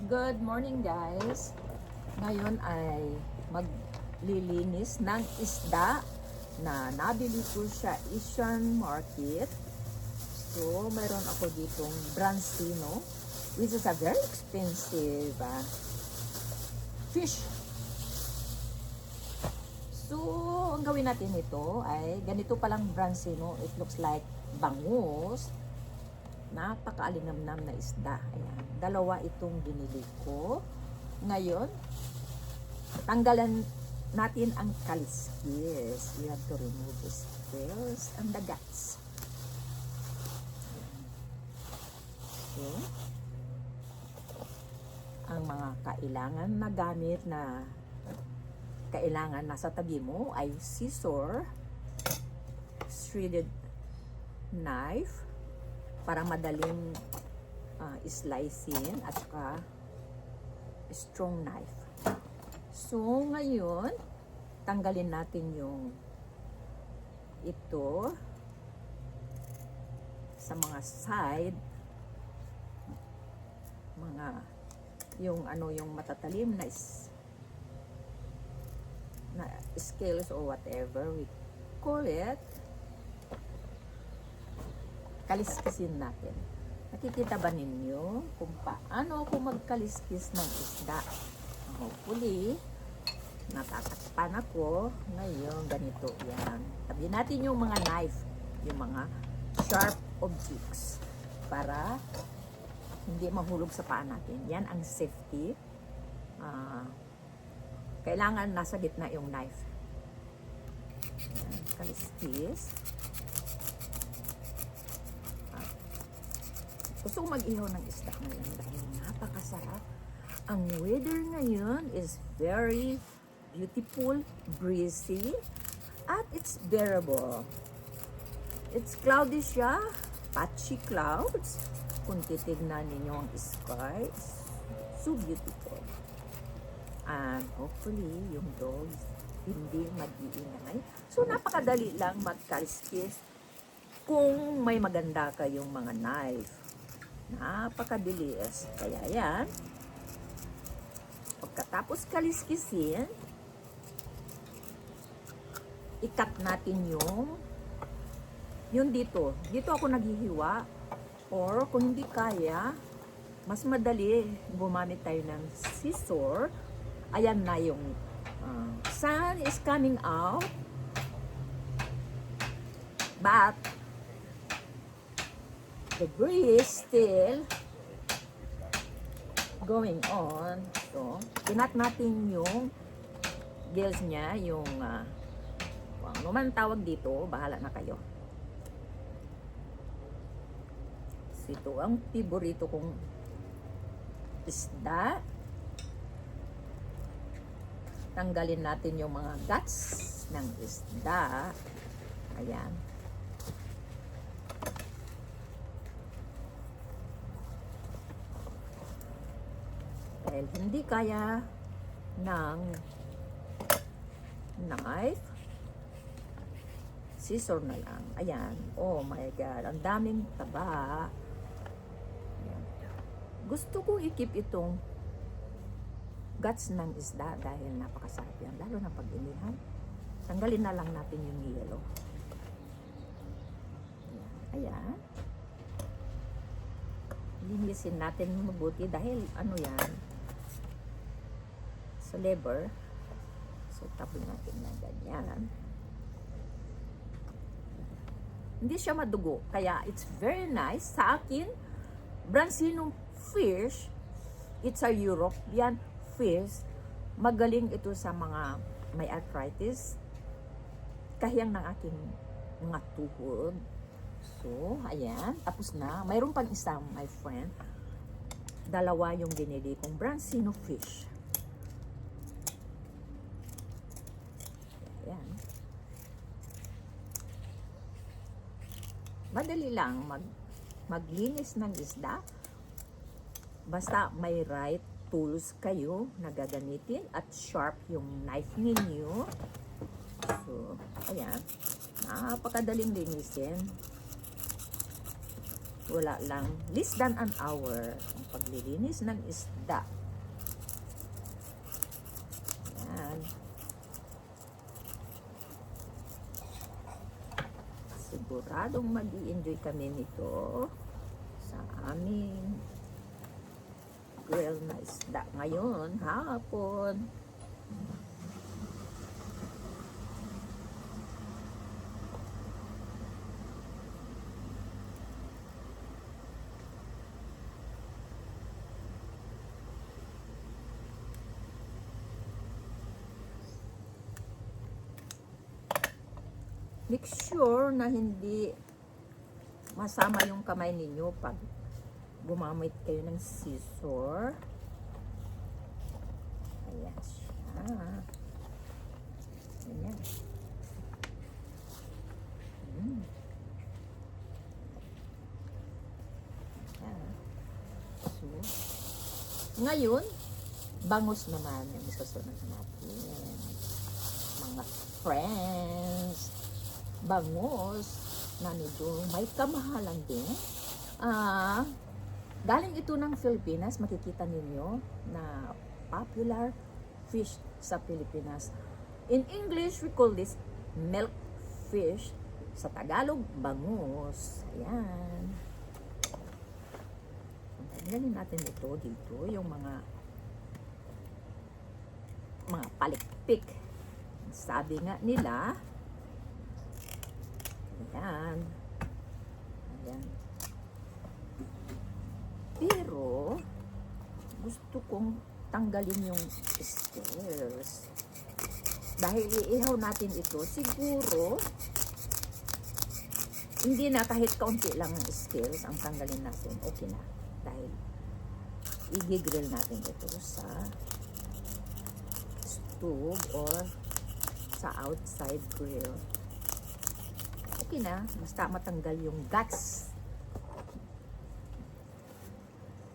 Good morning guys. Ngayon ay maglilinis ng isda na nabili ko sa Asian Market. So, mayroon ako ditong Brancino, which is a very expensive fish. So, ang gawin natin ito ay ganito palang Brancino. It looks like bangus. Napakaalinamnam na isda. Ayan. Dalawa itong binili ko. Ngayon, tanggalan natin ang kaliskis. We have to remove the scales and the guts. So, ang mga kailangan na gamit na kailangan nasa tabi mo ay scissor, shredded knife, para madaling slicing at saka strong knife. So, ngayon, tanggalin natin yung ito sa mga side, yung matatalim na scales or whatever we call it. Kaliskisin natin. Nakikita ba ninyo kung paano ako magkaliskis ng isda? Hopefully, natatakpan ako. Ngayon, ganito yan. Tabi natin yung mga knife, yung mga sharp objects para hindi mahulog sa paa natin. Yan ang safety. Kailangan nasa gitna yung knife. Yan, kaliskis. Gusto ko mag-ihaw ng isda ngayon dahil napakasarap. Ang weather ngayon is very beautiful, breezy, at it's bearable. It's cloudy siya, patchy clouds. Kung titignan ninyo ang sky, so beautiful. And hopefully, yung dogs hindi mag-iingay. So, napakadali lang magkaliskis kung may maganda kayong mga knife. Napakabilis. Kaya yan, pagkatapos kaliskisin, ikat natin yung dito. Dito ako naghihiwa. Or kung hindi kaya, mas madali gumamit tayo ng scissor. Ayan na yung sun is coming out. But the breeze still going on. So, kinat natin yung gills niya, yung ano man tawag dito, bahala na kayo. So, ito ang paborito kong isda. Tanggalin natin yung mga guts ng isda. Ayan. Dahil hindi kaya ng knife, scissor na lang. Ayan. Oh my God. Ang daming taba. Ayan. Gusto kong i-keep itong guts ng isda dahil napakasarap yan. Lalo na pag-inihan. Tanggalin na lang natin yung yellow. Ayan. Ayan. Linisin natin mabuti dahil ano yan, sa liver. So, tapon natin na ganyan. Hindi siya madugo. Kaya, it's very nice. Sa akin, Brancino fish, it's a European fish. Magaling ito sa mga may arthritis. Kahiyang ng aking mga tuhod. So, ayan. Tapos na. Mayroon pang isa, my friend. Dalawa yung binili kong Brancino fish. Ayan. Madali lang maglinis ng isda. Basta may right tools kayo na gagamitin at sharp yung knife ninyo. So, ayan. Napakadaling linisin. Wala lang, less than an hour ang paglilinis ng isda. Yan. Siguradong mag-i-enjoy kami nito sa aming grill na isda ngayon, hapon. Make sure na hindi masama yung kamay ninyo pag gumamit kayo ng scissor. Ayan siya. Ayan. Ayan. So, ngayon, bangus naman yung isusunod natin. Mga friends, bangus na medyo may kamahalan din. Galing ito ng Pilipinas, makikita ninyo na popular fish sa Pilipinas. In English, we call this milk fish. Sa Tagalog, bangus. Ayan. Tanggalin natin ito dito, yung mga palikpik. Sabi nga nila, ayan. Ayan. Pero, gusto kong tanggalin yung scales. Dahil iihaw natin ito, siguro, hindi na kahit kaunti lang ang scales ang tanggalin natin. Okay na. Dahil, i-grill natin ito sa stove or sa outside grill. Okay na, basta matanggal yung guts.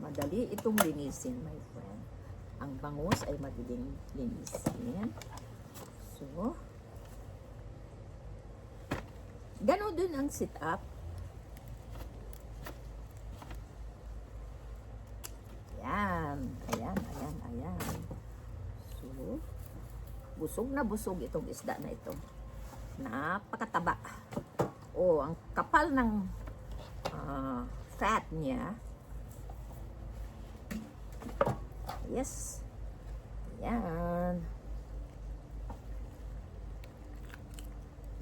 Madali itong linisin, my friend. Ang bangus ay madaling linisin. So, gano'n din ang sit-up. Ayan, ayan, ayan, ayan. So, busog na busog itong isda na ito. Napakataba. Oh, ang kapal ng fat niya. Yes. Ayan.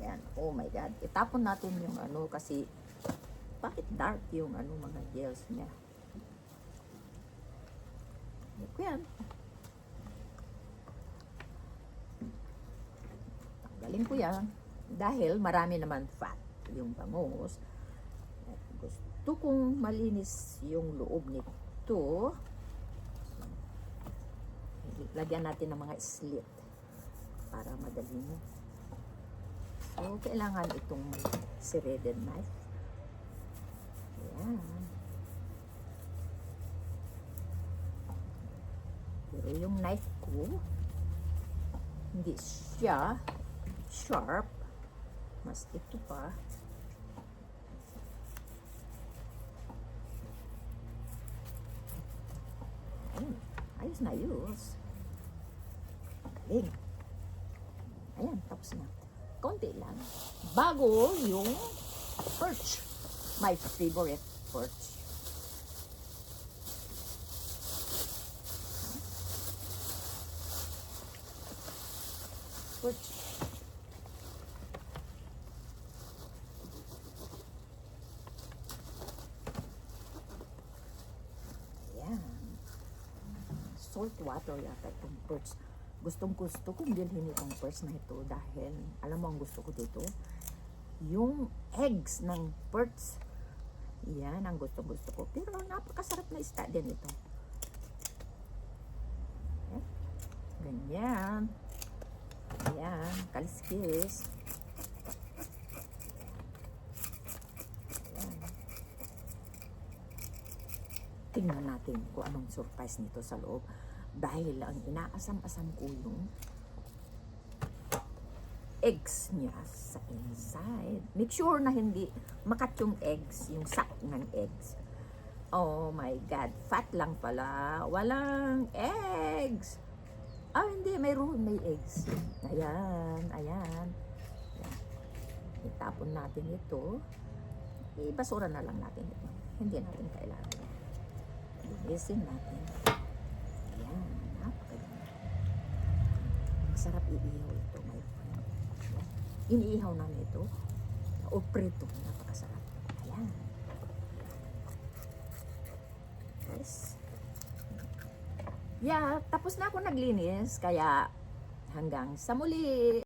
Ayan. Oh my God. Itapon natin yung ano kasi bakit dark yung ano mga gels niya. Ayan. Tanggalin ko yan. Dahil marami naman fat yung bangus. Gusto kong malinis yung loob nito. Lagyan natin ng mga slit para madali mo. So, kailangan itong serrated knife. Ayan. Pero yung knife ko, hindi siya sharp. Mas ito pa. Ayan. Ayos na ayos. Galing. Ayan, tapos na. Konti lang. Bago yung perch. My favorite perch. Perch. Ayan. Salt water yata itong perch. Gustong gusto kong bilhin itong perch na ito dahil alam mo ang gusto ko dito yung eggs ng perch. Yan ang gustong gusto ko, pero napakasarap na isda din ito. Ayan. Ganyan. Ayan, kaliskis. Ayan. Tingnan natin kung anong surprise nito sa loob. Dahil ang inaasam-asam ko yung eggs niya sa inside. Make sure na hindi makat yung eggs, yung sack ng eggs. Oh my God, fat lang pala. Walang eggs. Ah, hindi, may eggs. Ayan, ayan. Ayan. Itapon natin ito. Ibasura na lang natin ito. Hindi natin kailangan. Linisin natin. Ayan, napakaganda. Masarap iihaw ito, my friend. Ayan. Iniihaw namin ito. O prito, napakasarap. Ayan. Yes. Yeah, tapos na ako naglinis, kaya hanggang sa muli.